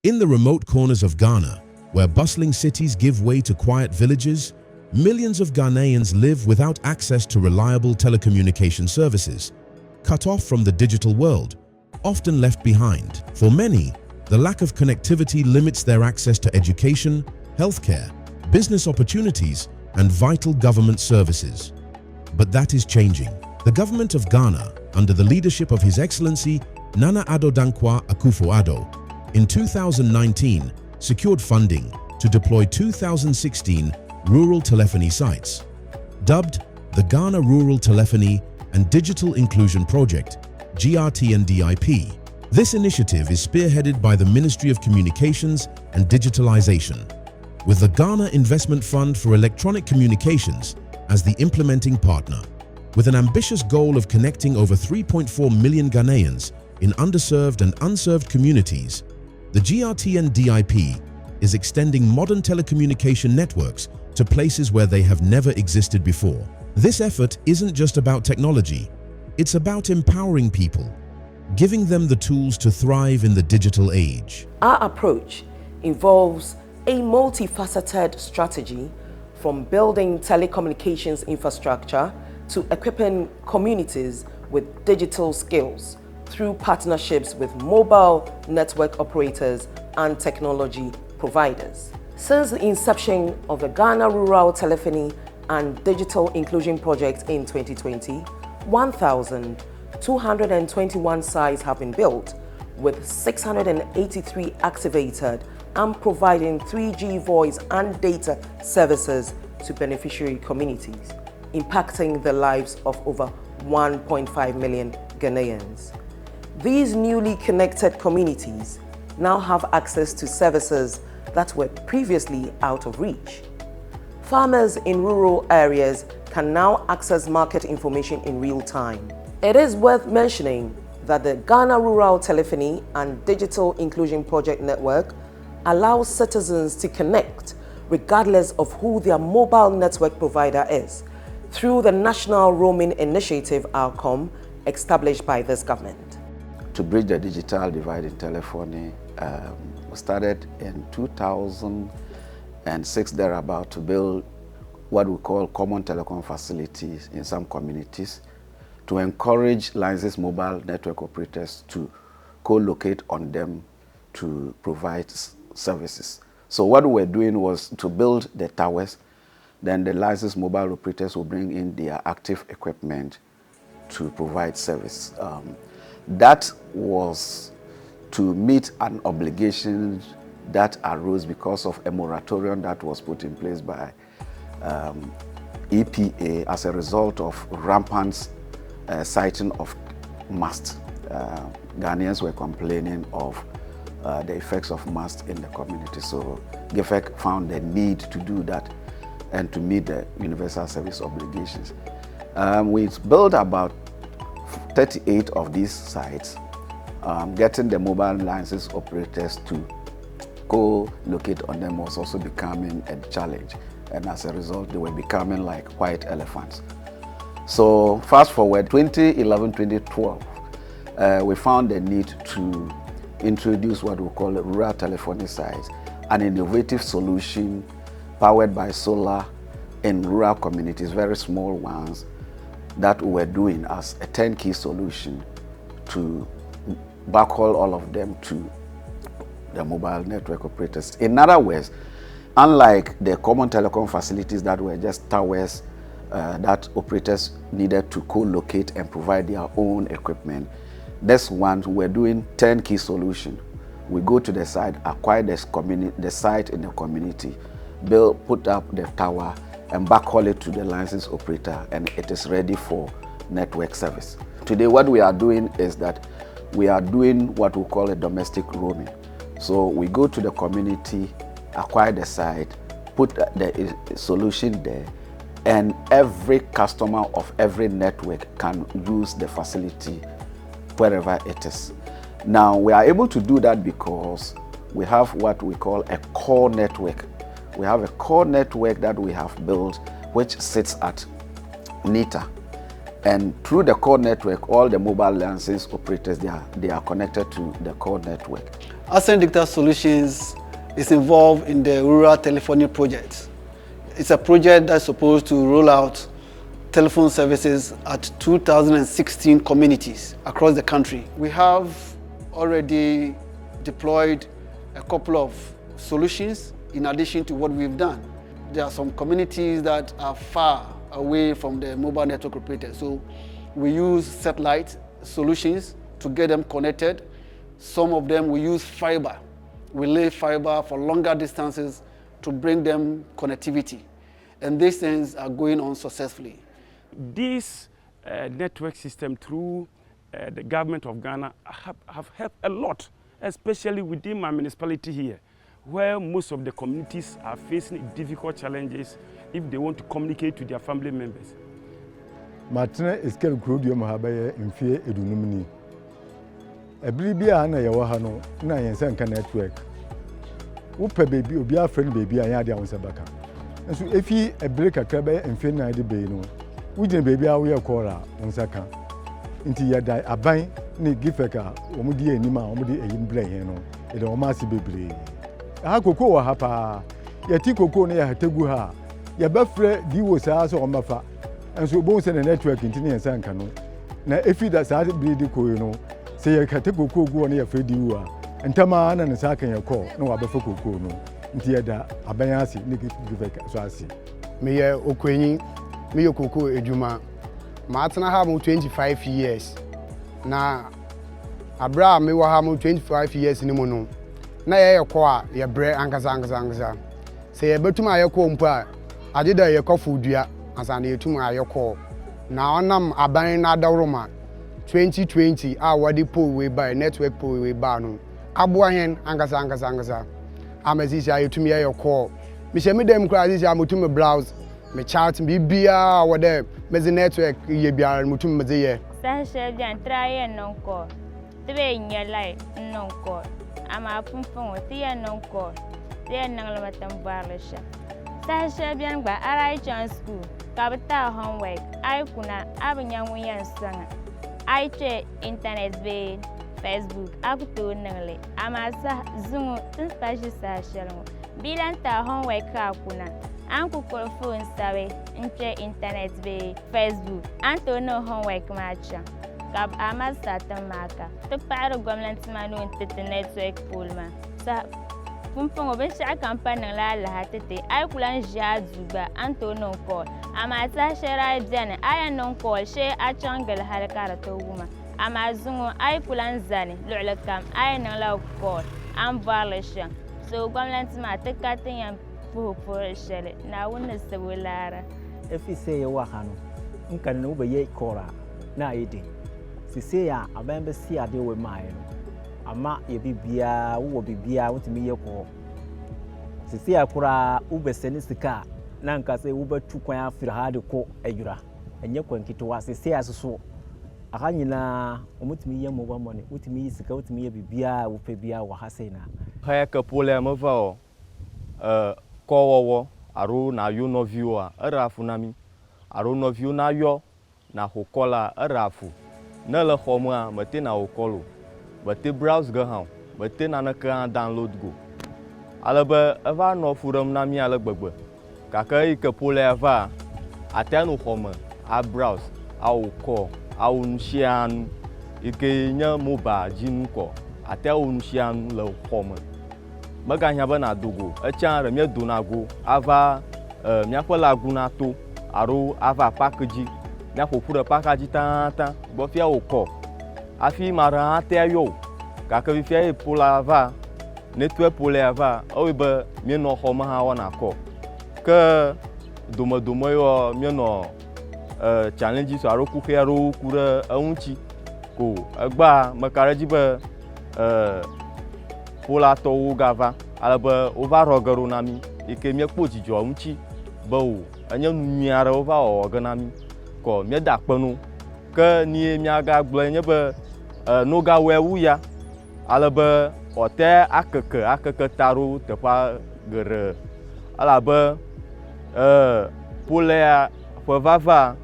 In the remote corners of Ghana, where bustling cities give way to quiet villages, millions of Ghanaians live without access to reliable telecommunication services, cut off from the digital world, often left behind. For many, the lack of connectivity limits their access to education, healthcare, business opportunities, and vital government services. But that is changing. The government of Ghana, under the leadership of His Excellency Nana Addo Dankwa Akufo-Addo, in 2019 secured funding to deploy 2016 rural telephony sites. Dubbed the Ghana Rural Telephony and Digital Inclusion Project, GRTNDIP. This initiative is spearheaded by the Ministry of Communications and Digitalization, with the Ghana Investment Fund for Electronic Communications as the implementing partner. With an ambitious goal of connecting over 3.4 million Ghanaians in underserved and unserved communities, the GRTNDIP is extending modern telecommunication networks to places where they have never existed before. This effort isn't just about technology, it's about empowering people, giving them the tools to thrive in the digital age. Our approach involves a multifaceted strategy, from building telecommunications infrastructure to equipping communities with digital skills through partnerships with mobile network operators and technology providers. Since the inception of the Ghana Rural Telephony and Digital Inclusion Project in 2020, 1,221 sites have been built, with 683 activated and providing 3G voice and data services to beneficiary communities, impacting the lives of over 1.5 million Ghanaians. These newly connected communities now have access to services that were previously out of reach. Farmers in rural areas can now access market information in real time. It is worth mentioning that the Ghana Rural Telephony and Digital Inclusion Project Network allows citizens to connect regardless of who their mobile network provider is, through the National Roaming Initiative outcome established by this government. To bridge the digital divide in telephony, we started in 2006 thereabout to build what we call common telecom facilities in some communities to encourage licensed mobile network operators to co-locate on them to provide services. So what we were doing was to build the towers, then the licensed mobile operators will bring in their active equipment to provide service. That was to meet an obligation that arose because of a moratorium that was put in place by EPA as a result of rampant sighting of masts. Ghanaians were complaining of the effects of masts in the community. So Gifec found the need to do that and to meet the universal service obligations. We built about 38 of these sites. Getting the mobile license operators to co-locate on them was also becoming a challenge, and as a result they were becoming like white elephants. So fast forward 2011-2012, we found the need to introduce what we call a rural telephony sites, an innovative solution powered by solar in rural communities, very small ones, that we were doing as a turnkey solution to backhaul all of them to the mobile network operators. In other words, unlike the common telecom facilities that were just towers that operators needed to co-locate and provide their own equipment, this one we're doing turnkey solution. We go to the site, acquire the site in the community, build, put up the tower, and backhaul it to the license operator, and it is ready for network service. Today, what we are doing is that we are doing what we call a domestic roaming. So we go to the community, acquire the site, put the solution there, and every customer of every network can use the facility wherever it is. Now, we are able to do that because we have what we call a core network. We have a core network that we have built, which sits at NITA. And through the core network, all the mobile license operators, they are connected to the core network. Ascent Digital Solutions is involved in the Rural Telephony project. It's a project that's supposed to roll out telephone services at 2016 communities across the country. We have already deployed a couple of solutions in addition to what we've done. There are some communities that are far away from the mobile network operator, so we use satellite solutions to get them connected. Some of them we use fiber. We lay fiber for longer distances to bring them connectivity. And these things are going on successfully. This network system through the government of Ghana have helped a lot, especially within my municipality here, where most of the communities are facing difficult challenges if they want to communicate to their family members. Martina is going to grow Mahabaya in fear edunumini. A Bribia and a Yawahano, Nayan network. Upa baby, or be a friend baby, and Yadia on Sabaka. And so if he a break a crabbe and fin night no, we didn't baby our way cora on Saka. Into Yada, a bang, ni Gifec, Omudi and Nima, Omudi and Blay, it almost be brave. A cocoa hapa, Yatiko near Teguha, Yabafre, Diwas or Mafa, and so both in a network in Tini and Sankano. Now, if he does not bleed the coino, say a Catego go near Fredua, and Taman and Saka your call, no Abafoko no, Tiada, Abayasi, Nicky Gifec, Swasi. Mayor Okweni, Mayor Coco Ejuma, Martin Hamu 25 years. Now, Abraham, me Hamu 25 years in the mono. Na ya kwa ya bre angazangazangza se ye betuma ya kwa mpa adeda ye kofu dua asana yetuma ya kwa na onam aban na dawroma 2020 a wadi pole we by network pole we ba no abo ahen angazangazangza amazisi ya yetuma ya kwa mi se me dem kra azisi amutuma browse me chat bibia wode mezi network ye biara mutuma mezi ye sa she bian traye nonko tebe nyelai nonko ama pumpong tia nonko tia nanglamatam barlisha sasha bian ba arai chan school kabata homework ai kuna abanyangu yansanga ai che internet be Facebook akuto nangle ama sa zungu tinstashi sashalmo bilanta homework akuna anku ko phone sabe inche internet be Facebook anto no homework macha Kab amasa tamaka to paro gwamnati manu intete network polma sa pumpongo be sha campaign la hatete ay kulan jazuba antono call amasa shera jane ay non call she a changal halakara to wuma amazungo ay kulan zane lulakam ay nan la call am varlisha so gwamnati ma takatin yan pour shele na wonna sabulara if you say wa hanu nkan no be ye kora na ide sisi ya abembe si ade we mai no ama ye bibia wo bibia wotimi ye ko sisi ya kura ubeseni sika na nka se ubetu kwan afira hade ko ayura enye kwankito wa sisi ya soso akanyina omutimi ye mo money wotimi sika wotimi ye bibia wo pe bia wa hasena haya ka pole amava kowowo aru na yo no view arafu nami aru no view na yo na hokola arafu na le xɔmea mete na wo kɔlo mete browse ge hã mete naneke hã download go ale be eva nɔ fu ɖem na mi ale gbegbe gake eyi ke polea va ate nu xɔme a browse awo kɔ awo nu sia nu yi ke nye mobile dzi nu kɔ ate awo nu sia nu le xɔme meganya be na dogo etsa ɖe mie dona go ava miaƒe lagu na to alo ava park dzi na ƒoƒu ɖe parka dzi tata gbɔ fia wokɔ afi ma ɖe hã tea yɔ gake fifia ye pola va network polea va ewoe be mienɔ xɔme hã wɔna kɔ ke domedome yɔ mienɔ challenges alo kuxe aɖewo ku ɖe eŋuti ko egbea meka ɖe dzi be polatɔwo gava ale be wova rɔ ge ɖo na mi yi ke miekpɔ dzidzɔ ŋuti be o enye nu nyui aɖe wova wɔwɔ ge na mi ko mieda kpenu ke ni miaga gblɔ nye be noga wewu ya ale be ote akeke taro teƒe geɖe elabe polea ƒe vava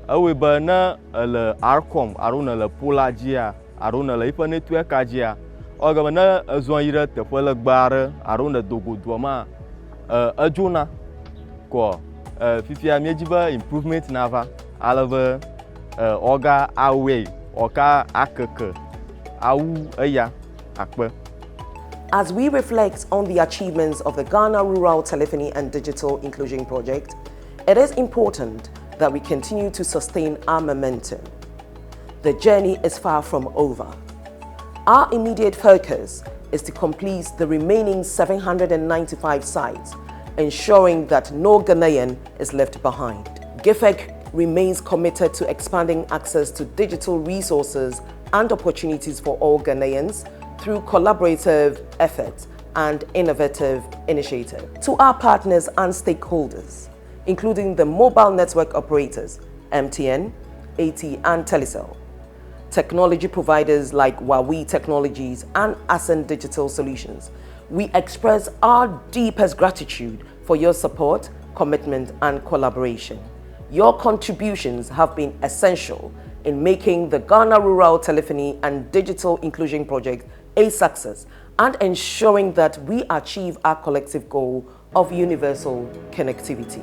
ewoe be ne ele arcom alo ne le pola dzia alo ne le yiƒe networka dzia Orgamana Zoira, the Pella Bar, around the Dogo Duama, Ajuna, Ko, Fifia Mejiba, improvement Nava, Alava, Oga, Awe, Oka, Akaka, Au, Aya, Akba. As we reflect on the achievements of the Ghana Rural Telephony and Digital Inclusion Project, it is important that we continue to sustain our momentum. The journey is far from over. Our immediate focus is to complete the remaining 795 sites, ensuring that no Ghanaian is left behind. Gifec remains committed to expanding access to digital resources and opportunities for all Ghanaians through collaborative efforts and innovative initiatives. To our partners and stakeholders, including the mobile network operators, MTN, AT and Telecel, technology providers like Huawei Technologies and Ascent Digital Solutions, we express our deepest gratitude for your support, commitment and collaboration. Your contributions have been essential in making the Ghana Rural Telephony and Digital Inclusion Project a success and ensuring that we achieve our collective goal of universal connectivity.